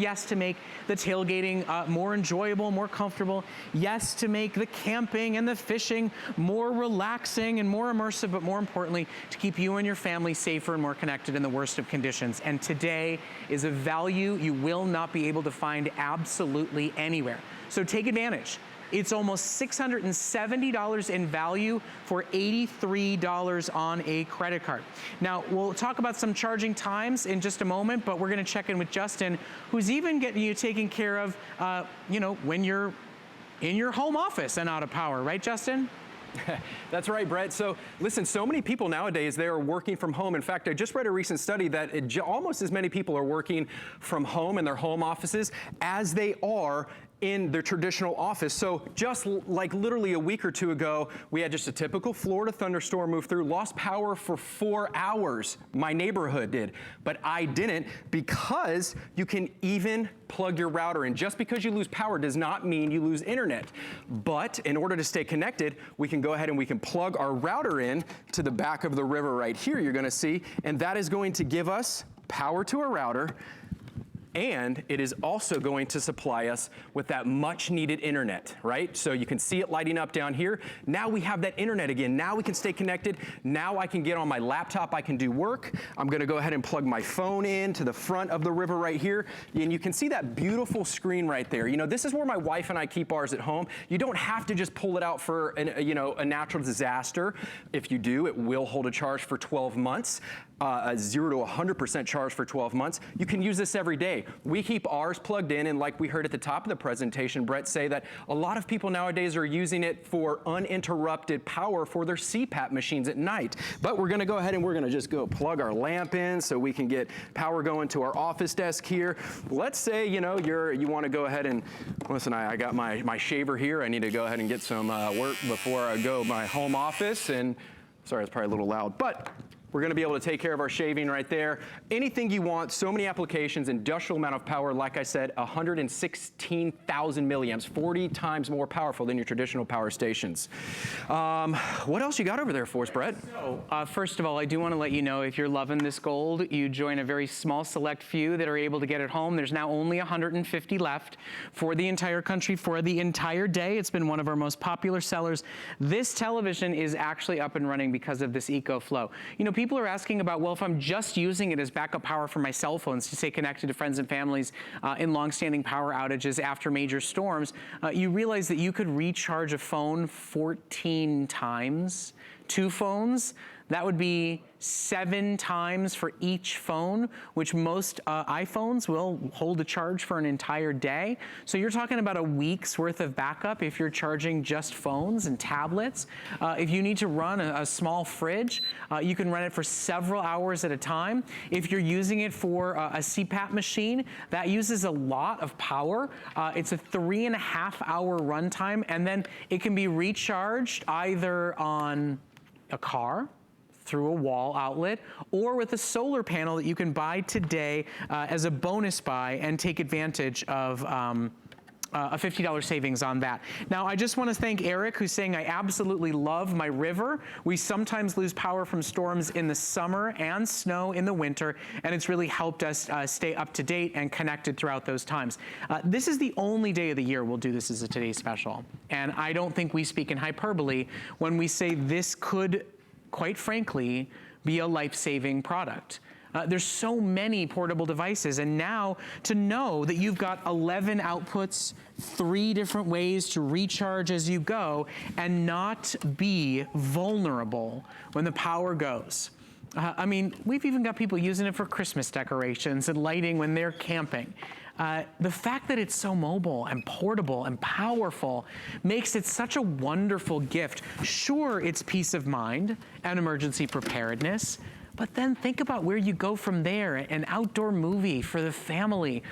Yes, to make the tailgating more enjoyable, more comfortable. Yes, to make the camping and the fishing more relaxing and more immersive, but more importantly, to keep you and your family safer and more connected in the worst of conditions. And today is a value you will not be able to find absolutely anywhere. So take advantage. It's almost $670 in value for $83 on a credit card. Now, we'll talk about some charging times in just a moment, but we're gonna check in with Justin, who's even getting you taken care of, you know, when you're in your home office and out of power, right, Justin? That's right, Brett. So listen, so many people nowadays, they are working from home. In fact, I just read a recent study that almost as many people are working from home in their home offices as they are in their traditional office. So just like literally a week or two ago, we had just a typical Florida thunderstorm move through, lost power for 4 hours. My neighborhood did, but I didn't, because you can even plug your router in. Just because you lose power does not mean you lose internet. But in order to stay connected, we can go ahead and we can plug our router in to the back of the river right here, you're gonna see, and that is going to give us power to our router. And it is also going to supply us with that much needed internet, right? So you can see it lighting up down here. Now we have that internet again. Now we can stay connected. Now I can get on my laptop, I can do work. I'm gonna go ahead and plug my phone in to the front of the river right here. And you can see that beautiful screen right there. You know, this is where my wife and I keep ours at home. You don't have to just pull it out for a natural disaster. If you do, it will hold a charge for 12 months. A 0 to 100% charge for 12 months. You can use this every day. We keep ours plugged in, and like we heard at the top of the presentation, Brett say that a lot of people nowadays are using it for uninterrupted power for their CPAP machines at night. But we're gonna go ahead and we're gonna just go plug our lamp in so we can get power going to our office desk here. Let's say, you know, you wanna go ahead and, listen, I got my shaver here. I need to go ahead and get some work before I go to my home office. And sorry, it's probably a little loud, but we're gonna be able to take care of our shaving right there. Anything you want, so many applications, industrial amount of power, like I said, 116,000 milliamps, 40 times more powerful than your traditional power stations. What else you got over there for us, Brett? So, first of all, I do wanna let you know, if you're loving this gold, you join a very small select few that are able to get it home. There's now only 150 left for the entire country, for the entire day. It's been one of our most popular sellers. This television is actually up and running because of this EcoFlow. You know, people are asking about, well, if I'm just using it as backup power for my cell phones to stay connected to friends and families in long-standing power outages after major storms, you realize that you could recharge a phone 14 times. 2 phones, that would be 7 times for each phone, which most iPhones will hold a charge for an entire day. So you're talking about a week's worth of backup if you're charging just phones and tablets. If you need to run a small fridge, you can run it for several hours at a time. If you're using it for a CPAP machine, that uses a lot of power. It's a 3.5-hour runtime, and then it can be recharged either on a car, through a wall outlet, or with a solar panel that you can buy today as a bonus buy and take advantage of a $50 savings on that. Now, I just want to thank Eric, who's saying, I absolutely love my river. We sometimes lose power from storms in the summer and snow in the winter, and it's really helped us stay up to date and connected throughout those times. This is the only day of the year we'll do this as a Today Special. And I don't think we speak in hyperbole when we say this could, quite frankly, be a life-saving product. There's so many portable devices, and now to know that you've got 11 outputs, 3 different ways to recharge as you go, and not be vulnerable when the power goes. I mean, we've even got people using it for Christmas decorations and lighting when they're camping. The fact that it's so mobile and portable and powerful makes it such a wonderful gift. Sure, it's peace of mind and emergency preparedness, but then think about where you go from there. An outdoor movie for the family,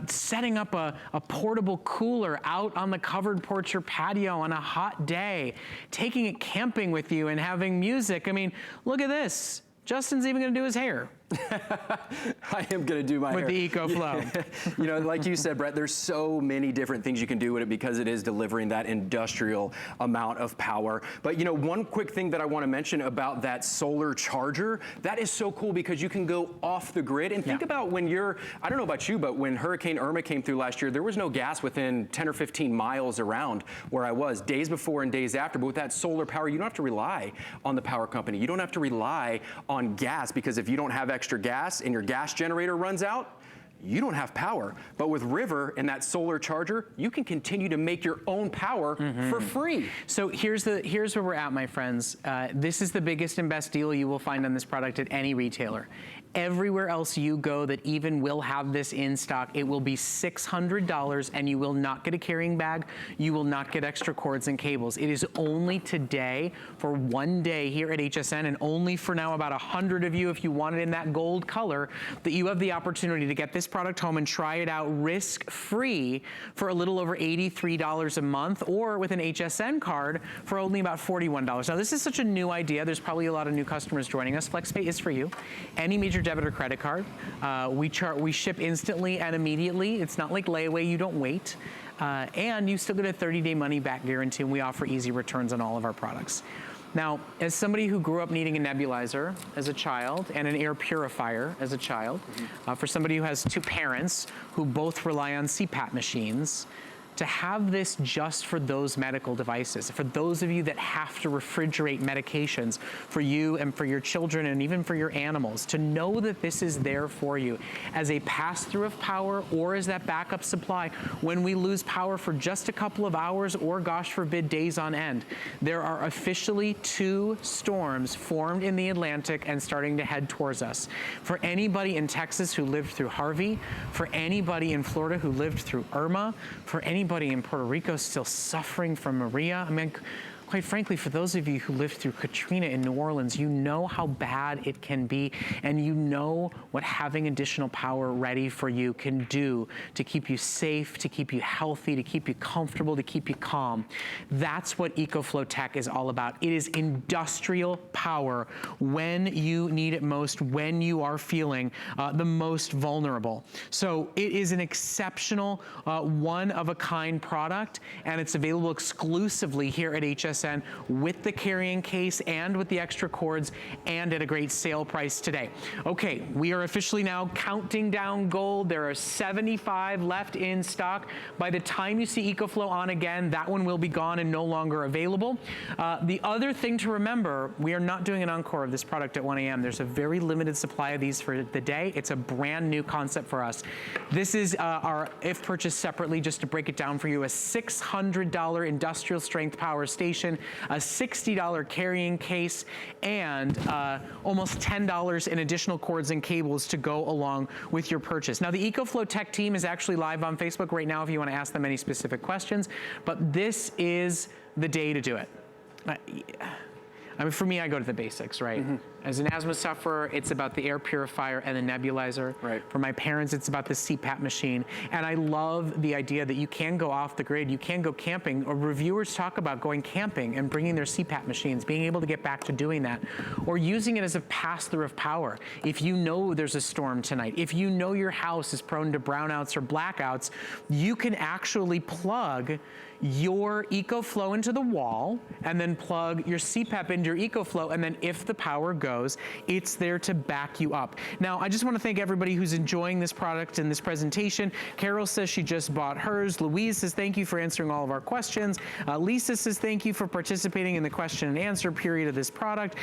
setting up a portable cooler out on the covered porch or patio on a hot day, taking it camping with you and having music. I mean, look at this. Justin's even gonna do his hair. I am going to do my with hair. the EcoFlow. You know, like you said, Brett, there's so many different things you can do with it because it is delivering that industrial amount of power. But you know, one quick thing that I want to mention about that solar charger, that is so cool because you can go off the grid. And think about when you're, I don't know about you, but when Hurricane Irma came through last year, there was no gas within 10 or 15 miles around where I was, days before and days after. But with that solar power, you don't have to rely on the power company. You don't have to rely on gas, because if you don't have extra gas and your gas generator runs out, you don't have power. But with River and that solar charger, you can continue to make your own power for free. So here's where we're at, my friends. This is the biggest and best deal you will find on this product at any retailer. Everywhere else you go that even will have this in stock, it will be $600, and you will not get a carrying bag. You will not get extra cords and cables. It is only today for one day here at HSN, and only for now about 100 of you, if you want it in that gold color, that you have the opportunity to get this product home and try it out risk-free for a little over $83 a month, or with an HSN card for only about $41. Now, this is such a new idea. There's probably a lot of new customers joining us. FlexPay is for you. Any major debit or credit card. We ship instantly and immediately. It's not like layaway, you don't wait. And you still get a 30-day money-back guarantee, and we offer easy returns on all of our products. Now, as somebody who grew up needing a nebulizer as a child and an air purifier as a child, for somebody who has two parents who both rely on CPAP machines, to have this just for those medical devices, for those of you that have to refrigerate medications, for you and for your children and even for your animals, to know that this is there for you as a pass-through of power or as that backup supply when we lose power for just a couple of hours or, gosh forbid, days on end. There are officially 2 storms formed in the Atlantic and starting to head towards us. For anybody in Texas who lived through Harvey, for anybody in Florida who lived through Irma, for anybody in Puerto Rico still suffering from Maria. I mean, quite frankly, for those of you who lived through Katrina in New Orleans, you know how bad it can be, and you know what having additional power ready for you can do to keep you safe, to keep you healthy, to keep you comfortable, to keep you calm. That's what EcoFlow Tech is all about. It is industrial power when you need it most, when you are feeling the most vulnerable. So it is an exceptional, one-of-a-kind product, and it's available exclusively here at HSN with the carrying case and with the extra cords, and at a great sale price today. Okay, we are officially now counting down gold. There are 75 left in stock. By the time you see EcoFlow on again, that one will be gone and no longer available. The other thing to remember, we are not doing an encore of this product at 1 a.m. There's a very limited supply of these for the day. It's a brand new concept for us. This is our, if purchased separately, just to break it down for you, a $600 industrial strength power station, a $60 carrying case, and almost $10 in additional cords and cables to go along with your purchase. Now, the EcoFlow Tech team is actually live on Facebook right now if you want to ask them any specific questions, but this is the day to do it. I mean, for me, I go to the basics, right? As an asthma sufferer, it's about the air purifier and the nebulizer. Right. For my parents, it's about the CPAP machine. And I love the idea that you can go off the grid, you can go camping, or reviewers talk about going camping and bringing their CPAP machines, being able to get back to doing that, or using it as a pass-through of power. If you know there's a storm tonight, if you know your house is prone to brownouts or blackouts, you can actually plug your EcoFlow into the wall and then plug your CPAP into your EcoFlow, and then if the power goes, it's there to back you up. Now, I just want to thank everybody who's enjoying this product and this presentation. Carol says she just bought hers. Louise says thank you for answering all of our questions. Lisa says thank you for participating in the question and answer period of this product.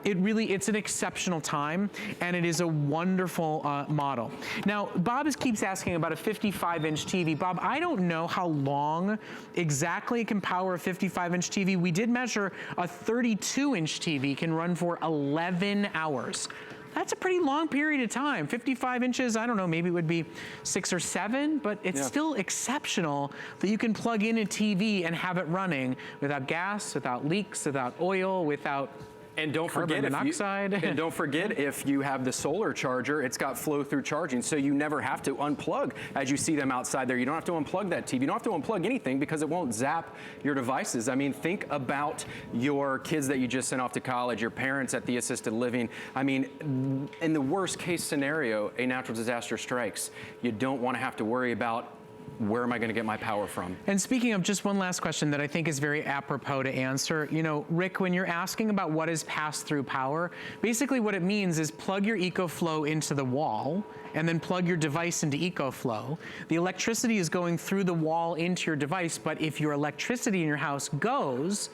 It's an exceptional time, and it is a wonderful model. Now, Bob keeps asking about a 55-inch TV. Bob, I don't know how long exactly it can power a 55-inch TV. We did measure a 32-inch TV can run for 11 hours. That's a pretty long period of time. 55 inches, I don't know, maybe it would be 6 or 7, but it's still exceptional that you can plug in a TV and have it running without gas, without leaks, without oil, without And don't forget carbon monoxide. and don't forget, if you have the solar charger, it's got flow through charging, so you never have to unplug as you see them outside there. You don't have to unplug that TV. You don't have to unplug anything because it won't zap your devices. I mean, think about your kids that you just sent off to college, your parents at the assisted living. I mean, in the worst case scenario, a natural disaster strikes. You don't want to have to worry about, where am I going to get my power from? And speaking of, just one last question that I think is very apropos to answer. You know, Rick, when you're asking about what is pass-through power, basically what it means is plug your EcoFlow into the wall and then plug your device into EcoFlow. The electricity is going through the wall into your device, but if your electricity in your house goes,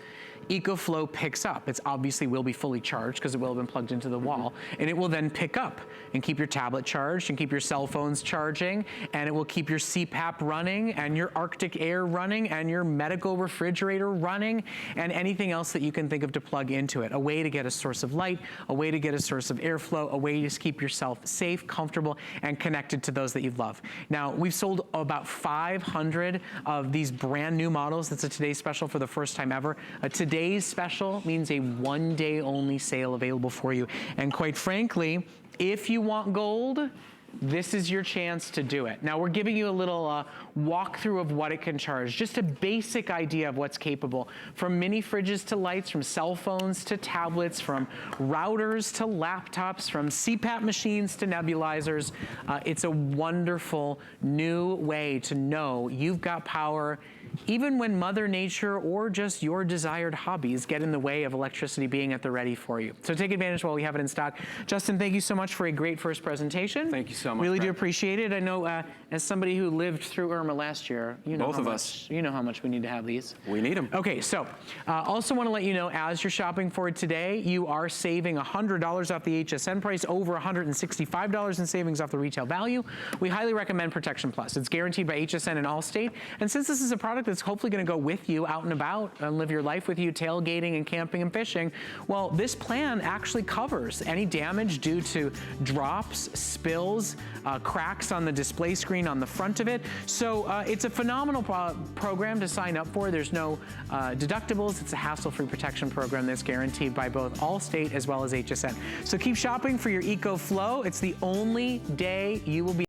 EcoFlow picks up. It's obviously will be fully charged because it will have been plugged into the wall, and it will then pick up and keep your tablet charged and keep your cell phones charging, and it will keep your CPAP running and your Arctic Air running and your medical refrigerator running and anything else that you can think of to plug into it. A way to get a source of light, a way to get a source of airflow, a way to just keep yourself safe, comfortable, and connected to those that you love. Now, we've sold about 500 of these brand new models. That's a today's special for the first time ever. Today's special means a one-day only sale available for you. And quite frankly, if you want gold, this is your chance to do it. Now, we're giving you a little walkthrough of what it can charge, just a basic idea of what's capable. From mini fridges to lights, from cell phones to tablets, from routers to laptops, from CPAP machines to nebulizers. It's a wonderful new way to know you've got power even when Mother Nature or just your desired hobbies get in the way of electricity being at the ready for you. So take advantage while we have it in stock. Justin, thank you so much for a great first presentation. Thank you so much. Really do appreciate it. I know as somebody who lived through Irma last year, you know Both of us. You know how much we need to have these. We need them. Okay, so also want to let you know, as you're shopping for it today, you are saving $100 off the HSN price, over $165 in savings off the retail value. We highly recommend Protection Plus. It's guaranteed by HSN and Allstate. And since this is a product that's hopefully going to go with you out and about and live your life with you, tailgating and camping and fishing, well, this plan actually covers any damage due to drops, spills, cracks on the display screen on the front of it. So it's a phenomenal program to sign up for. There's no deductibles. It's a hassle-free protection program that's guaranteed by both Allstate as well as HSN. So keep shopping for your EcoFlow. It's the only day you will be